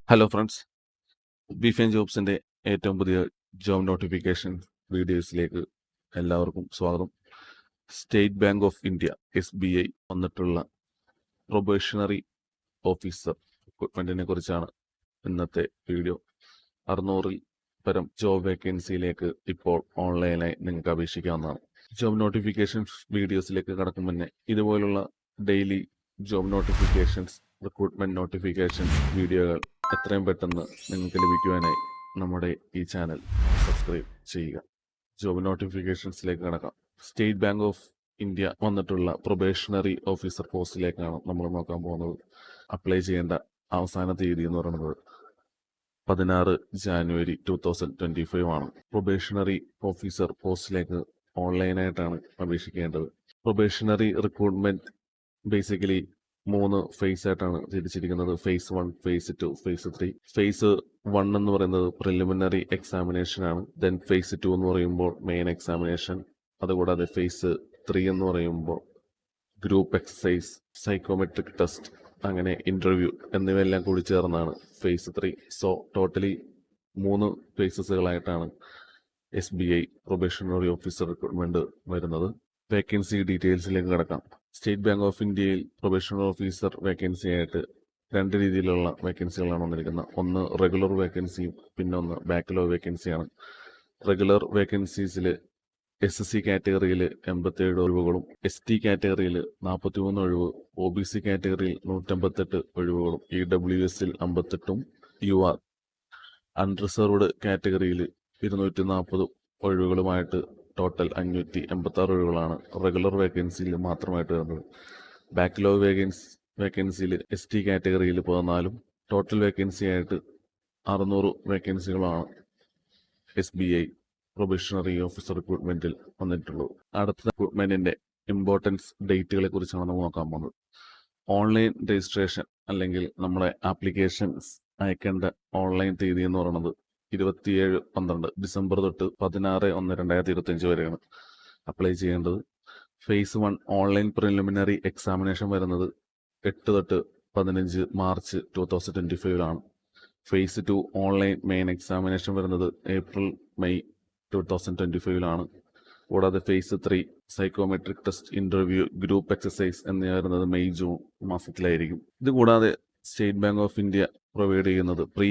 Hello friends, ബിഫൈൻ ജോബ്സിൻ്റെ ഏറ്റവും പുതിയ job notification വീഡിയോസിലേക്ക് എല്ലാവർക്കും സ്വാഗതം. State bank of India SBI വന്നിട്ടുള്ള പ്രൊബേഷണറി ഓഫീസർ റിക്രൂട്ട്മെൻറ്റിനെ കുറിച്ചാണ് ഇന്നത്തെ വീഡിയോ. 600-ൽ പരം ജോബ് വേക്കൻസിയിലേക്ക് ഇപ്പോൾ ഓൺലൈനായി നിങ്ങൾക്ക് അപേക്ഷിക്കാവുന്നതാണ്. ജോബ് നോട്ടിഫിക്കേഷൻസ് വീഡിയോസിലേക്ക് കടക്കും മുന്നേ ഇതുപോലുള്ള daily job notifications, recruitment notifications വീഡിയോകൾ എത്രയും പെട്ടെന്ന് നിങ്ങൾക്ക് ലഭിക്കുവാനായി നമ്മുടെ ഈ ചാനൽ സബ്സ്ക്രൈബ് ചെയ്യുക. ജോബ് നോട്ടിഫിക്കേഷൻസിലേക്ക് കടക്കാം. സ്റ്റേറ്റ് ബാങ്ക് ഓഫ് ഇന്ത്യ വന്നിട്ടുള്ള പ്രൊബേഷണറി ഓഫീസർ പോസ്റ്റിലേക്കാണ് നമ്മൾ നോക്കാൻ പോകുന്നത്. അപ്ലൈ ചെയ്യേണ്ട അവസാന തീയതി എന്ന് പറയുന്നത് 16 ജാനുവരി 2025 ആണ്. പ്രൊബേഷണറി ഓഫീസർ പോസ്റ്റിലേക്ക് ഓൺലൈനായിട്ടാണ് അപേക്ഷിക്കേണ്ടത്. പ്രൊബേഷണറി റിക്രൂട്ട്മെന്റ് ബേസിക്കലി 3 ഫേസ് ആയിട്ടാണ് തിരിച്ചിരിക്കുന്നത്. Phase 1, phase 2, phase 3. ഫേസ് 1 എന്ന് പറയുന്നത് പ്രിലിമിനറി എക്സാമിനേഷൻ ആണ്. ദെൻ ഫേസ് 2 എന്ന് പറയുമ്പോൾ മെയിൻ എക്സാമിനേഷൻ. അതുകൂടാതെ ഫേസ് 3 എന്ന് പറയുമ്പോൾ ഗ്രൂപ്പ് എക്സസൈസ്, സൈക്കോമെട്രിക് ടെസ്റ്റ്, അങ്ങനെ ഇന്റർവ്യൂ എന്നിവയെല്ലാം കൂടി ചേർന്നാണ് ഫേസ് 3. സോ ടോട്ടലി 3 ഫേസസുകളായിട്ടാണ് SBI പ്രൊബേഷണറി ഓഫീസർ റിക്രൂട്ട്മെന്റ് വരുന്നത്. വേക്കൻസി ഡീറ്റെയിൽസിലേക്ക് കിടക്കാം. സ്റ്റേറ്റ് ബാങ്ക് ഓഫ് ഇന്ത്യയിൽ പ്രൊബേഷണറി ഓഫീസർ വേക്കൻസി ആയിട്ട് 2 രീതിയിലുള്ള വേക്കൻസികളാണ് വന്നിരിക്കുന്നത്. ഒന്ന് റെഗുലർ വേക്കൻസിയും പിന്നെ ഒന്ന് ബാക്ക്ലോഗ് വേക്കൻസിയാണ്. റെഗുലർ വേക്കൻസീസിൽ SSC കാറ്റഗറിയിൽ 87 ഒഴിവുകളും ST കാറ്റഗറിയിൽ 43 ഒഴിവ്, OBC കാറ്റഗറിയിൽ 158 ഒഴിവുകളും, EWSൽ 58ഉം, UR അൺറിസർവ്ഡ് കാറ്റഗറിയിൽ 240 ഒഴിവുകളുമായിട്ട് ടോട്ടൽ 586 ഒഴിവുകളാണ് റെഗുലർ വേക്കൻസിയിൽ മാത്രമായിട്ട് വരുന്നത്. ബാക്ക്ലോഗ് വേക്കൻസിയിൽ ST കാറ്റഗറിയിൽ 14ഉം ടോട്ടൽ വേക്കൻസി ആയിട്ട് 600 വേക്കൻസികളാണ് SBI പ്രൊബേഷണറി ഓഫീസർ റിക്രൂട്ട്മെന്റിൽ വന്നിട്ടുള്ളത്. അടുത്ത റിക്രൂട്ട്മെന്റിന്റെ ഇമ്പോർട്ടൻസ് ഡേറ്റുകളെ കുറിച്ചാണ് നമ്മൾ നോക്കാൻ പോകുന്നത്. ഓൺലൈൻ രജിസ്ട്രേഷൻ അല്ലെങ്കിൽ നമ്മുടെ ആപ്ലിക്കേഷൻസ് അയക്കേണ്ട ഓൺലൈൻ തീയതി എന്ന് പറയുന്നത് 27/12 ഡിസംബർ തൊട്ട് 16/1/2025 വരെയാണ് അപ്ലൈ ചെയ്യേണ്ടത്. ഫേസ് 1 ഓൺലൈൻ പ്രിലിമിനറി എക്സാമിനേഷൻ വരുന്നത് 8 തൊട്ട് 15 March 2025 phase 2 online main examination വരുന്നത് ഏപ്രിൽ-മെയ് 2025 കൂടാതെ phase 3 psychometric test, interview, group exercise എന്നിവ വരുന്നത് മെയ്-ജൂൺ മാസത്തിലായിരിക്കും. ഇതുകൂടാതെ State bank of India provide ചെയ്യുന്നത് pre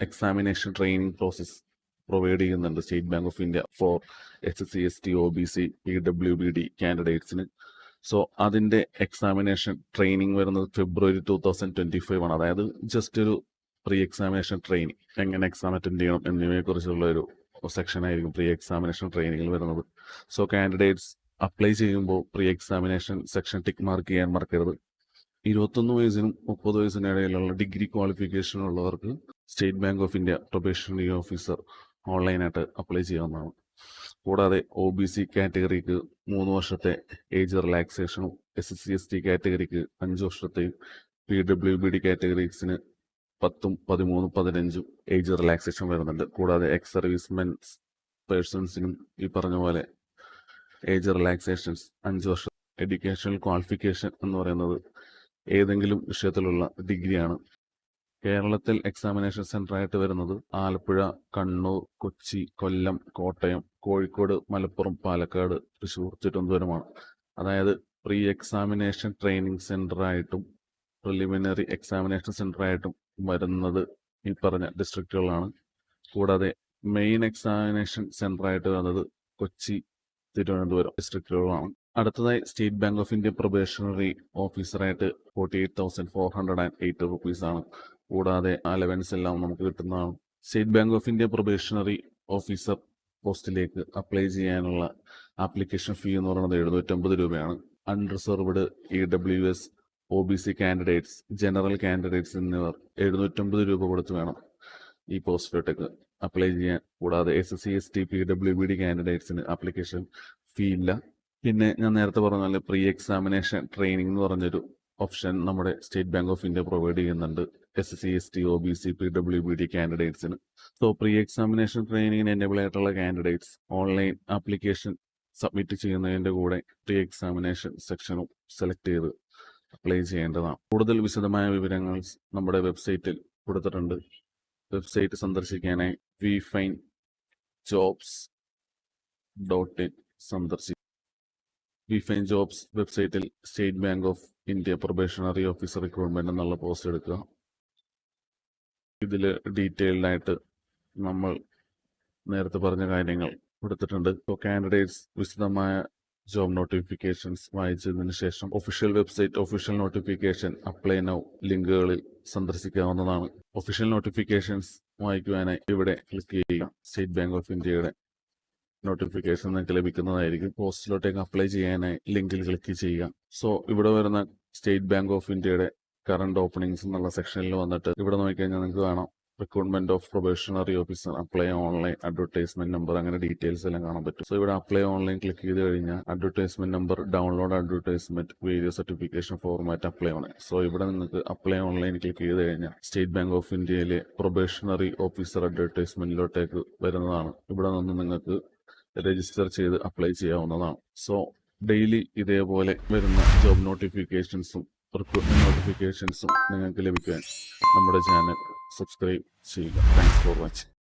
examination training process provide ചെയ്യുന്നുണ്ട് State bank of India for SC, ST, OBC, PWBD കാൻഡിഡേറ്റ്സിന്. So അതിൻ്റെ എക്സാമിനേഷൻ ട്രെയിനിങ് വരുന്നത് ഫെബ്രുവരി 2025 ആണ്. അതായത് ജസ്റ്റ് ഒരു പ്രീ എക്സാമിനേഷൻ ട്രെയിനിങ്, എങ്ങനെ എക്സാം അറ്റൻഡ് ചെയ്യണം എന്നിവയെക്കുറിച്ചുള്ള ഒരു സെക്ഷൻ ആയിരിക്കും പ്രീ എക്സാമിനേഷൻ ട്രെയിനിങ്ങിൽ വരുന്നത്. സോ കാൻഡിഡേറ്റ്സ് അപ്ലൈ ചെയ്യുമ്പോൾ pre examination section tick mark ചെയ്യാൻ മറക്കരുത്. 21 വയസ്സിനും 30 വയസ്സിനും ഇടയിലുള്ള ഡിഗ്രി ക്വാളിഫിക്കേഷൻ ഉള്ളവർക്ക് State bank of India probationary officer ഓൺലൈനായിട്ട് അപ്ലൈ ചെയ്യാവുന്നതാണ്. കൂടാതെ OBC കാറ്റഗറിക്ക് 3 വർഷത്തെ ഏജ് റിലാക്സേഷനും, SC, ST കാറ്റഗറിക്ക് 5 വർഷത്തെയും, PWBD കാറ്റഗറീസിന് 10, 13, 15 ഏജ് റിലാക്സേഷൻ വരുന്നുണ്ട്. കൂടാതെ എക്സ് സർവീസ്മെൻ പേഴ്സൺസിനും ഈ പറഞ്ഞ പോലെ ഏജ് റിലാക്സേഷൻസ് 5 വർഷം. എഡ്യൂക്കേഷണൽ ക്വാളിഫിക്കേഷൻ എന്ന് പറയുന്നത് ഏതെങ്കിലും വിഷയത്തിലുള്ള ഡിഗ്രിയാണ്. കേരളത്തിൽ എക്സാമിനേഷൻ സെന്റർ ആയിട്ട് വരുന്നത് ആലപ്പുഴ, കണ്ണൂർ, കൊച്ചി, കൊല്ലം, കോട്ടയം, കോഴിക്കോട്, മലപ്പുറം, പാലക്കാട്, തൃശ്ശൂർ, തിരുവനന്തപുരമാണ്. അതായത് പ്രീ എക്സാമിനേഷൻ ട്രെയിനിങ് സെന്റർ ആയിട്ടും പ്രിലിമിനറി എക്സാമിനേഷൻ സെന്റർ ആയിട്ടും വരുന്നത് ഈ പറഞ്ഞ ഡിസ്ട്രിക്റ്റുകളാണ്. കൂടാതെ മെയിൻ എക്സാമിനേഷൻ സെന്റർ ആയിട്ട് വരുന്നത് കൊച്ചി, തിരുവനന്തപുരം ഡിസ്ട്രിക്റ്റുകളാണ്. അടുത്തതായി State bank of India probationary ഓഫീസറായിട്ട് 48,408 റുപ്പീസാണ്. കൂടാതെ അലവൻസ് എല്ലാം നമുക്ക് കിട്ടുന്നതാണ്. State bank of India probationary officer പോസ്റ്റിലേക്ക് അപ്ലൈ ചെയ്യാനുള്ള ആപ്ലിക്കേഷൻ ഫീ എന്ന് പറയുന്നത് 750 രൂപയാണ്. Unreserved, EWS, OBC candidates, general candidates എന്നിവർ 750 രൂപ കൊടുത്ത് വേണം ഈ പോസ്റ്റിലോട്ടേക്ക് അപ്ലൈ ചെയ്യാൻ. കൂടാതെ SC, ST, PWBD കാൻഡിഡേറ്റ്സിന് ആപ്ലിക്കേഷൻ ഫീ ഇല്ല. പിന്നെ ഞാൻ നേരത്തെ പറഞ്ഞ പോലെ പ്രീ എക്സാമിനേഷൻ ട്രെയിനിങ് എന്ന് പറഞ്ഞൊരു ഓപ്ഷൻ നമ്മുടെ State bank of India provide ചെയ്യുന്നുണ്ട് SC, ST, OBC, PWBD കാൻഡിഡേറ്റ്സിന്. സോ പ്രീ എക്സാമിനേഷൻ ട്രെയിനിങ്ങിന് എനേബിൾ ആയിട്ടുള്ള കാൻഡിഡേറ്റ്സ് ഓൺലൈൻ ആപ്ലിക്കേഷൻ സബ്മിറ്റ് ചെയ്യുന്നതിൻ്റെ കൂടെ പ്രീ എക്സാമിനേഷൻ സെക്ഷനും സെലക്ട് ചെയ്ത് അപ്ലൈ ചെയ്യേണ്ടതാണ്. കൂടുതൽ വിശദമായ വിവരങ്ങൾ നമ്മുടെ വെബ്സൈറ്റിൽ കൊടുത്തിട്ടുണ്ട്. വെബ്സൈറ്റ് സന്ദർശിക്കാനായി vfinejobs.in സന്ദർശിക്കും. വിഫൈൻ ജോബ്സ് വെബ്സൈറ്റിൽ state bank of India probationary officer recruitment എന്നുള്ള പോസ്റ്റ് എടുക്കുക. ഇതിൽ ഡീറ്റെയിൽഡ് ആയിട്ട് നമ്മൾ നേരത്തെ പറഞ്ഞ കാര്യങ്ങൾ കൊടുത്തിട്ടുണ്ട്. ഇപ്പോൾ കാൻഡിഡേറ്റ്സ് വിശദമായ ജോബ് നോട്ടിഫിക്കേഷൻസ് വായിച്ചതിന് ശേഷം official website official notification apply now ലിങ്കുകളിൽ സന്ദർശിക്കാവുന്നതാണ്. ഒഫീഷ്യൽ നോട്ടിഫിക്കേഷൻസ് വായിക്കുവാനായി ഇവിടെ ക്ലിക്ക് ചെയ്യുക. സ്റ്റേറ്റ് ബാങ്ക് ഓഫ് ഇന്ത്യയുടെ നോട്ടിഫിക്കേഷൻ നിങ്ങൾക്ക് ലഭിക്കുന്നതായിരിക്കും. പോസ്റ്റിലോട്ടേക്ക് അപ്ലൈ ചെയ്യാനായി ലിങ്കിൽ ക്ലിക്ക് ചെയ്യുക. സോ ഇവിടെ വരുന്ന സ്റ്റേറ്റ് ബാങ്ക് ഓഫ് ഇന്ത്യയുടെ കറണ്ട് ഓപ്പണിംഗ്സ് എന്നുള്ള സെക്ഷനിൽ വന്നിട്ട് ഇവിടെ നോക്കിക്കഴിഞ്ഞാൽ നിങ്ങൾക്ക് കാണാം recruitment of probationary officer, apply online, advertisement number, അങ്ങനെ ഡീറ്റെയിൽസ് എല്ലാം കാണാൻ പറ്റും. സോ ഇവിടെ അപ്ലൈ ഓൺലൈൻ ക്ലിക്ക് ചെയ്ത് കഴിഞ്ഞാൽ advertisement number, download advertisement, various certification format, apply online. So ഇവിടെ നിങ്ങൾക്ക് അപ്ലൈ ഓൺലൈൻ ക്ലിക്ക് ചെയ്ത് കഴിഞ്ഞാൽ സ്റ്റേറ്റ് ബാങ്ക് ഓഫ് ഇന്ത്യയിലെ പ്രൊബേഷണറി ഓഫീസർ അഡ്വർടൈസ്മെന്റിലോട്ടേക്ക് വരുന്നതാണ്. ഇവിടെ നിന്ന് നിങ്ങൾക്ക് രജിസ്റ്റർ ചെയ്ത് അപ്ലൈ ചെയ്യാവുന്നതാണ്. സോ ഡെയിലി ഇതേപോലെ വരുന്ന ജോബ് നോട്ടിഫിക്കേഷൻസും റിക്രൂട്ട്മെന്റ് നോട്ടിഫിക്കേഷൻസും നിങ്ങൾക്ക് ലഭിക്കാൻ നമ്മുടെ ചാനൽ സബ്സ്ക്രൈബ് ചെയ്യുക. Thanks for watching.